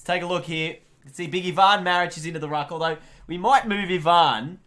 take a look here. Let's see, big Ivan Maric is into the ruck, although we might move Ivan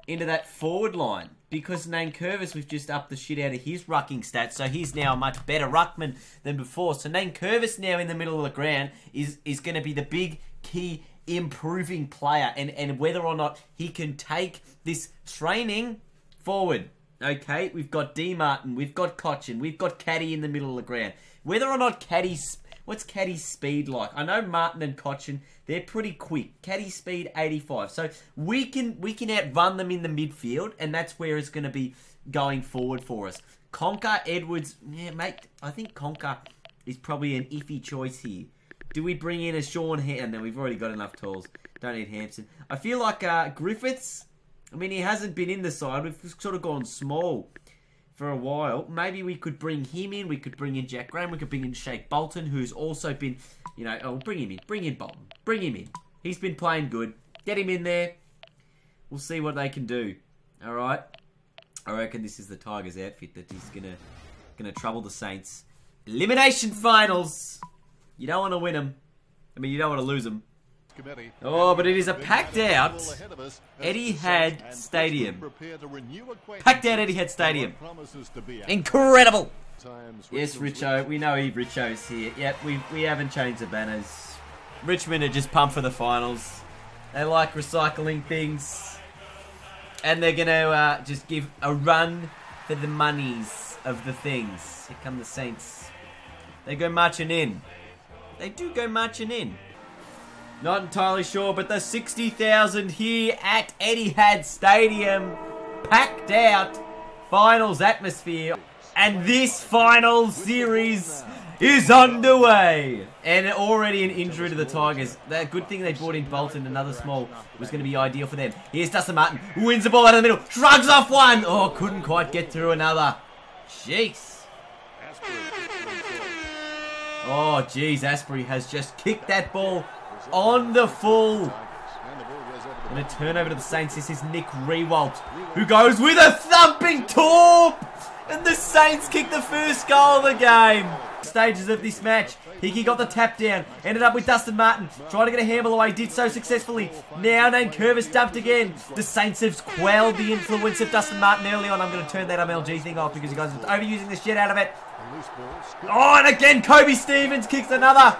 into that forward line because Nankervis, we've just upped the shit out of his rucking stats, so he's now a much better ruckman than before. So Nankervis now in the middle of the ground is going to be the big key improving player, and whether or not he can take this training forward. Okay, we've got D. Martin, we've got Cochin, we've got Caddy in the middle of the ground. Whether or not Caddy's... What's Caddy's speed like? I know Martin and Cochin, they're pretty quick. Caddy's speed, 85. So we can outrun them in the midfield, and that's where it's going to be going forward for us. Conker, Edwards... Yeah, mate, I think Conker is probably an iffy choice here. Do we bring in a Sean Hampson? No, we've already got enough tools. Don't need Hampson. I feel like Griffiths... I mean, he hasn't been in the side. We've sort of gone small for a while. Maybe we could bring him in. We could bring in Jack Graham. We could bring in Shake Bolton, who's also been, you know... Oh, bring him in. Bring in Bolton. Bring him in. He's been playing good. Get him in there. We'll see what they can do. All right. I reckon this is the Tigers' outfit that is gonna trouble the Saints. Elimination finals. You don't want to win them. I mean, you don't want to lose them. Oh, but it is a packed out Etihad Stadium. Packed out Etihad Stadium. Incredible. Yes, Richo. We know Richo's here. Yep, we haven't changed the banners. Richmond are just pumped for the finals. They like recycling things. And they're going to just give a run for the monies of the things. Here come the Saints. They go marching in. They do go marching in. Not entirely sure, but the 60,000 here at Etihad Stadium. Packed out. Finals atmosphere. And this final series is underway. And already an injury to the Tigers. The good thing they brought in Bolton, another small, was going to be ideal for them. Here's Dustin Martin, who wins the ball out of the middle. Shrugs off one. Oh, couldn't quite get through another. Jeez. Oh, jeez. Asprey has just kicked that ball on the full. And a turnover to the Saints. This is Nick Rewalt, who goes with a thumping torp. And the Saints kick the first goal of the game. Stages of this match. Hickey got the tap down. Ended up with Dustin Martin. Tried to get a handball away. Did so successfully. Now Nankervis dumped again. The Saints have quelled the influence of Dustin Martin early on. I'm going to turn that MLG thing off because you guys are overusing the shit out of it. Oh, and again Kobe Stevens kicks another.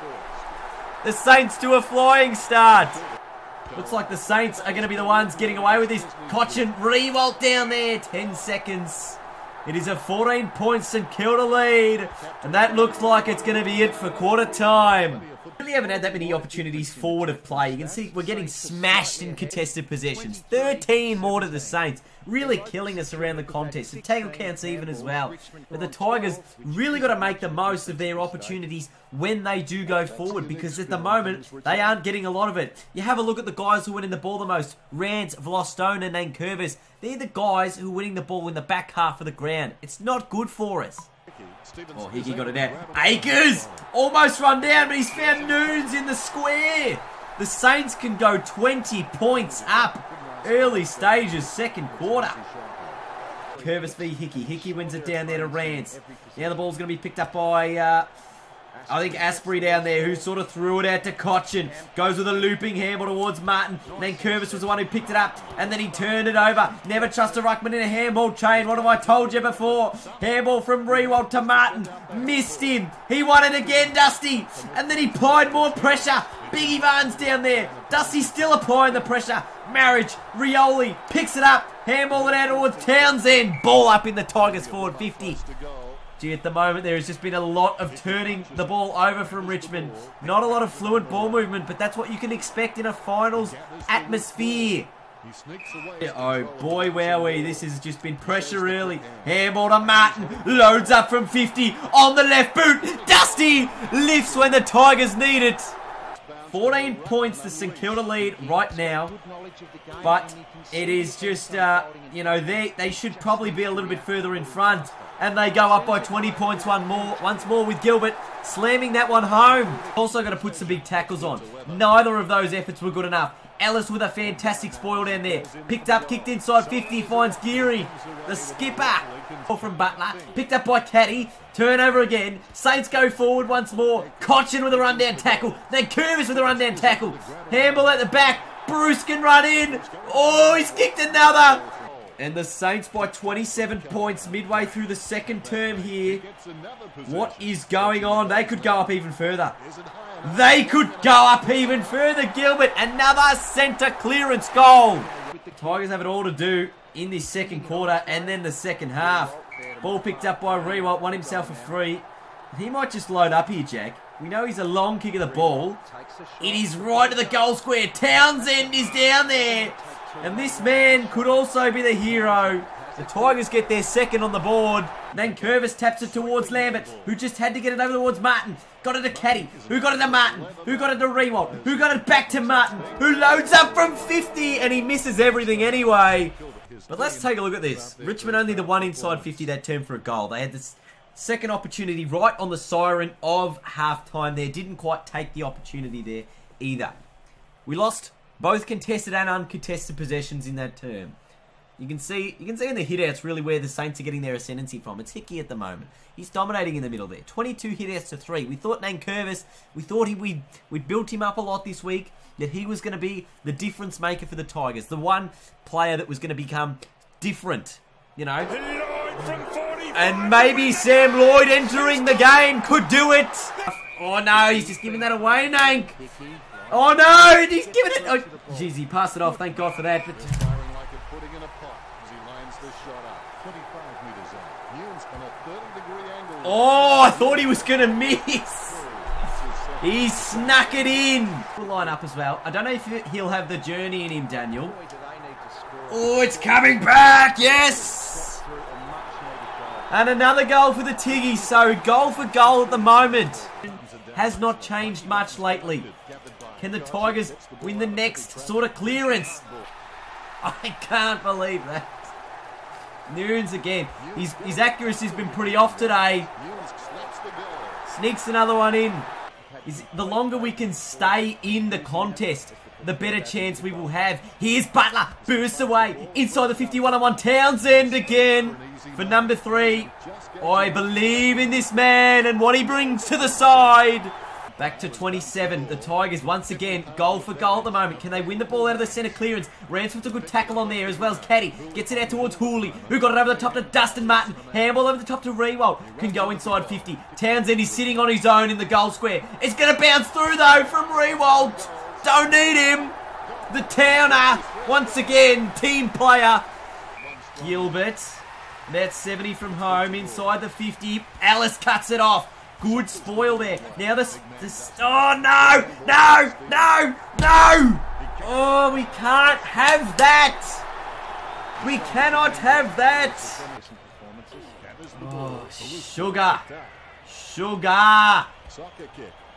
The Saints do a flying start. Looks like the Saints are going to be the ones getting away with this. Cochin, Rewalt down there. 10 seconds. It is a 14-point St Kilda lead. And that looks like it's going to be it for quarter time. Really haven't had that many opportunities forward of play. You can see we're getting smashed in contested possessions. 13 more to the Saints. Really killing us around the contest. The tackle counts even as well. But the Tigers really got to make the most of their opportunities when they do go forward, because at the moment they aren't getting a lot of it. You have a look at the guys who are winning the ball the most. Rance, Vlostone and Nankervis. They're the guys who are winning the ball in the back half of the ground. It's not good for us. Oh, Hickey got it out. Akers! Almost run down, but he's found Noons in the square. The Saints can go 20 points up. Early stages, second quarter. Curvis v Hickey. Hickey wins it down there to Rance. Now the ball's going to be picked up by... I think Asprey down there, who sort of threw it out to Cochin. Goes with a looping handball towards Martin. Then Curvis was the one who picked it up. And then he turned it over. Never trust a ruckman in a handball chain. What have I told you before? Handball from Rewalt to Martin. Missed him. He won it again, Dusty. And then he applied more pressure. Biggie Barnes down there. Dusty still applying the pressure. Marriage. Rioli picks it up. Handball it out towards Townsend. Ball up in the Tigers forward 50. Gee, at the moment there has just been a lot of turning the ball over from Richmond. Not a lot of fluent ball movement, but that's what you can expect in a finals atmosphere. Oh boy, wowee, this has just been pressure early. Handball to Martin, loads up from 50, on the left boot. Dusty lifts when the Tigers need it. 14 points to St Kilda lead right now, but it is just, you know, they should probably be a little bit further in front. And they go up by 20 points once more with Gilbert slamming that one home. Also got to put some big tackles on. Neither of those efforts were good enough. Ellis with a fantastic spoil down there. Picked up, kicked inside 50, finds Geary, the skipper. From Butler, picked up by Caddy. Turnover again. Saints go forward once more. Cochin with a rundown tackle. Then Curvis with a rundown tackle. Handball at the back. Bruce can run in. Oh, he's kicked another. And the Saints by 27 points midway through the second term here. What is going on? They could go up even further. They could go up even further. Gilbert, another centre clearance goal. The Tigers have it all to do in this second quarter and then the second half. Ball picked up by Rewalt, won himself a free. He might just load up here, Jack. We know he's a long kick of the ball. It is right to the goal square. Townsend is down there. And this man could also be the hero. The Tigers get their second on the board. Then Curvis taps it towards Lambert, who just had to get it over towards Martin. Got it to Caddy, who got it to Martin, who got it to Rewalt, who got it back to Martin, who loads up from 50, and he misses everything anyway. But let's take a look at this. Richmond only the one inside 50 that term for a goal. They had this second opportunity right on the siren of halftime there. Didn't quite take the opportunity there either. We lost both contested and uncontested possessions in that term. You can see in the hitouts really where the Saints are getting their ascendancy from. It's Hickey at the moment. He's dominating in the middle there. 22 hitouts to 3. We thought Nankervis, we thought we'd built him up a lot this week, that he was going to be the difference maker for the Tigers. The one player that was going to become different, you know. And maybe Sam Lloyd entering the game could do it. Oh no, he's just giving that away, Nank. Oh no, he's giving it. Oh, jeez, he passed it off. Thank God for that. But oh, I thought he was going to miss. He snuck it in. We'll line up as well. I don't know if he'll have the journey in him, Daniel. Oh, it's coming back. Yes. And another goal for the Tiggies. So goal for goal at the moment. Has not changed much lately. Can the Tigers win the next sort of clearance? I can't believe that. Nunes again. His accuracy's been pretty off today. Sneaks another one in. The longer we can stay in the contest, the better chance we will have. Here's Butler. Bursts away. Inside the 51-on-1. Townsend again for number 3. I believe in this man and what he brings to the side. Back to 27. The Tigers once again goal for goal at the moment. Can they win the ball out of the centre clearance? Ransford's a good tackle on there as well as Caddy. Gets it out towards Hooley, who got it over the top to Dustin Martin. Handball over the top to Rewalt. Can go inside 50. Townsend is sitting on his own in the goal square. It's going to bounce through though from Rewalt. Don't need him. The Towner once again. Team player. Gilbert. That's 70 from home. Inside the 50. Alice cuts it off. Good spoil there. Now this. Oh no! No! No! No! Oh, we can't have that. We cannot have that. Oh, sugar. Sugar.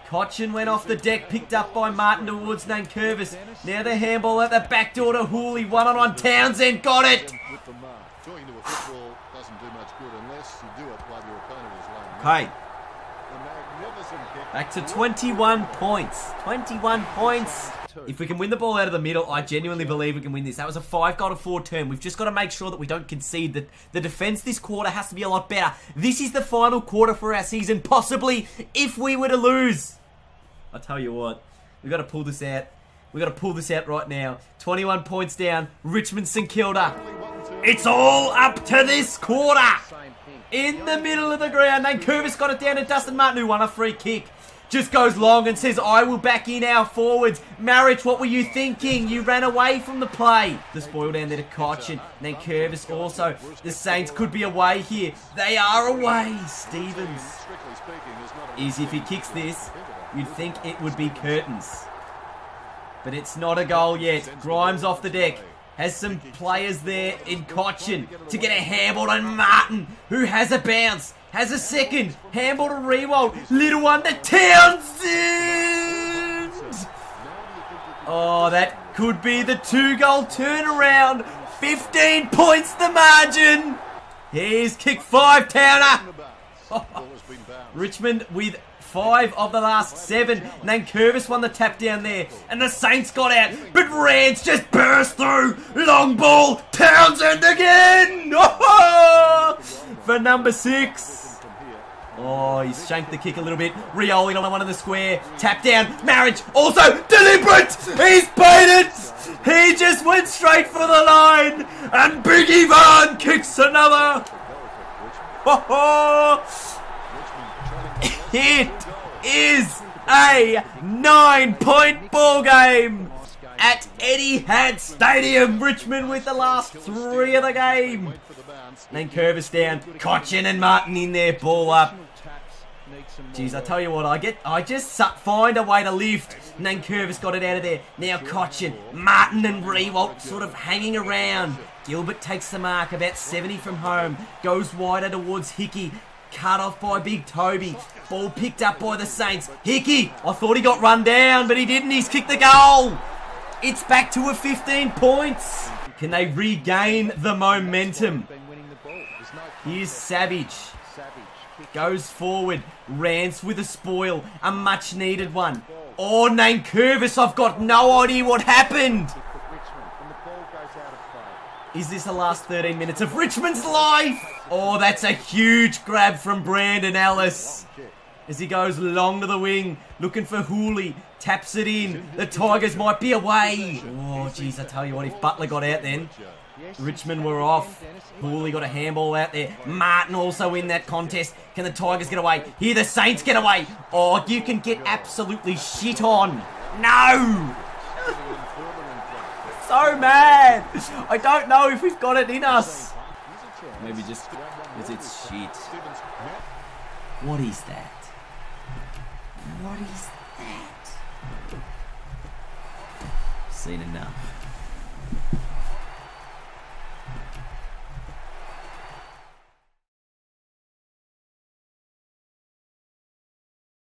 Cochin went off the deck, picked up by Martin towards Nankervis. Now the handball at the back door to Hooley. 1-on-1. Townsend got it. Okay. Back to 21 points. 21 points. If we can win the ball out of the middle, I genuinely believe we can win this. That was a 5-goal-to-4 term. We've just got to make sure that we don't concede. That the defense this quarter has to be a lot better. This is the final quarter for our season, possibly, if we were to lose. I tell you what, we've got to pull this out. We've got to pull this out right now. 21 points down. Richmond St Kilda. It's all up to this quarter. In the middle of the ground. Then Curvis got it down to Dustin Martin, who won a free kick. Just goes long and says, I will back in our forwards. Marich, what were you thinking? You ran away from the play. The spoil down there to Cochin. Then Curvis also. The Saints could be away here. They are away. Stevens. If he kicks this, you'd think it would be curtains. But it's not a goal yet. Grimes off the deck. Has some players there in Cochin to get a handball on Martin, who has a bounce. Has a second. Handball to Rewalt. Little one to Townsend. Oh, that could be the 2-goal turnaround. 15 points the margin. Here's kick 5, Towner. Richmond with 5 of the last 7. Nankervis won the tap down there. And the Saints got out. But Rance just burst through. Long ball. Townsend again. Oh, for number 6. Oh, he's shanked the kick a little bit. Rioli on one in the square. Tap down. Marriage. Also deliberate. He's paid it. He just went straight for the line. And Big Ivan kicks another. It is a 9-point ball game at Etihad Stadium. Richmond with the last 3 of the game. Nankervis down. Cochin and Martin in there. Ball up. Jeez, I tell you what, I just find a way to lift. Nankervis got it out of there. Now Cochin, Martin and Rewalt sort of hanging around. Gilbert takes the mark, about 70 from home. Goes wider towards Hickey. Cut off by Big Toby. Ball picked up by the Saints. Hickey, I thought he got run down, but he didn't. He's kicked the goal. It's back to a 15 points. Can they regain the momentum? Here's Savage. Goes forward. Rance with a spoil. A much needed one. Oh, Nankervis, I've got no idea what happened. Is this the last 13 minutes of Richmond's life? Oh, that's a huge grab from Brandon Ellis. As he goes long to the wing, looking for Hooley. Taps it in. The Tigers might be away. Oh, jeez, I tell you what, if Butler got out then, Richmond were off. Hooley got a handball out there. Martin also in that contest. Can the Tigers get away? Here the Saints get away. Oh, you can get absolutely shit on. No! So mad. I don't know if we've got it in us. Maybe just because it's shit. What is that? What is that? Seen enough.